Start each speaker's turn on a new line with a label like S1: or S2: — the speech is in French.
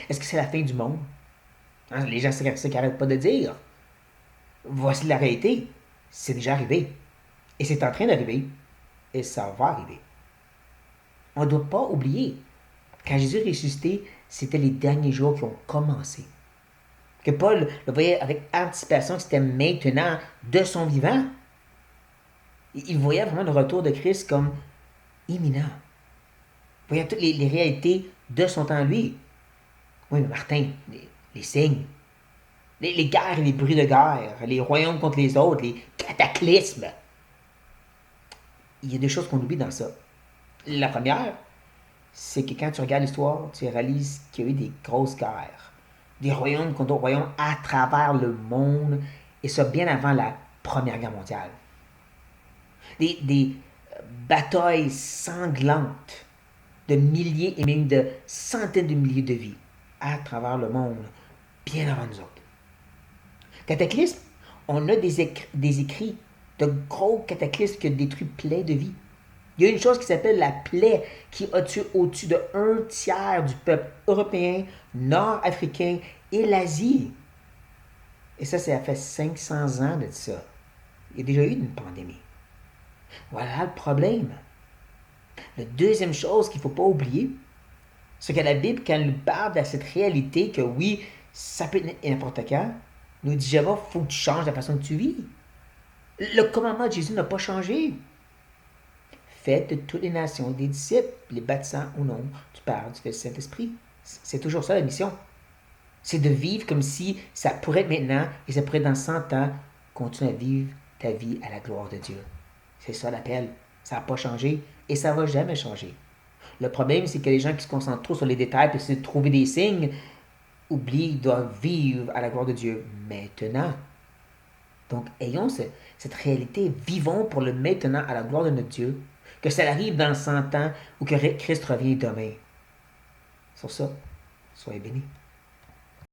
S1: Est-ce que c'est la fin du monde? Hein, les gens, c'est ce qu'ils n'arrêtent pas de dire. Voici la réalité. C'est déjà arrivé. Et c'est en train d'arriver. Et ça va arriver. On ne doit pas oublier. Quand Jésus est ressuscité, c'était les derniers jours qui ont commencé. Que Paul le voyait avec anticipation que c'était maintenant de son vivant. Il voyait vraiment le retour de Christ comme imminent. Il voyait toutes les réalités de son temps, lui. Oui, mais Martin, les signes, les guerres et les bruits de guerre, les royaumes contre les autres, les cataclysmes. Il y a deux choses qu'on oublie dans ça. La première, c'est que quand tu regardes l'histoire, tu réalises qu'il y a eu des grosses guerres. Des royaumes contre d'autres royaumes à travers le monde, et ça bien avant la Première Guerre mondiale. Des batailles sanglantes de milliers et même de centaines de milliers de vies à travers le monde, bien avant nous autres. Cataclysme, on a des écrits de gros cataclysmes qui ont détruit plein de vies. Il y a une chose qui s'appelle la plaie qui a tué au-dessus de 1 tiers du peuple européen, nord-africain et l'Asie. Et ça fait 500 ans de ça. Il y a déjà eu une pandémie. Voilà le problème. La deuxième chose qu'il ne faut pas oublier, c'est que la Bible, quand elle nous parle de cette réalité que oui, ça peut être n'importe quand, nous dit jamais, il faut que tu changes la façon que tu vis. Le commandement de Jésus n'a pas changé. Faites de toutes les nations des disciples, les baptisant au nom du Père, du Fils et du Saint-Esprit. C'est toujours ça la mission. C'est de vivre comme si ça pourrait être maintenant et ça pourrait être dans 100 ans, continuer à vivre ta vie à la gloire de Dieu. C'est ça l'appel. Ça n'a pas changé et ça ne va jamais changer. Le problème, c'est que les gens qui se concentrent trop sur les détails et essaient de trouver des signes oublient qu'ils doivent vivre à la gloire de Dieu maintenant. Donc, ayons cette réalité, vivons pour le maintenant à la gloire de notre Dieu, que ça arrive dans 100 ans ou que Christ revient demain. Sur ça, soyez bénis.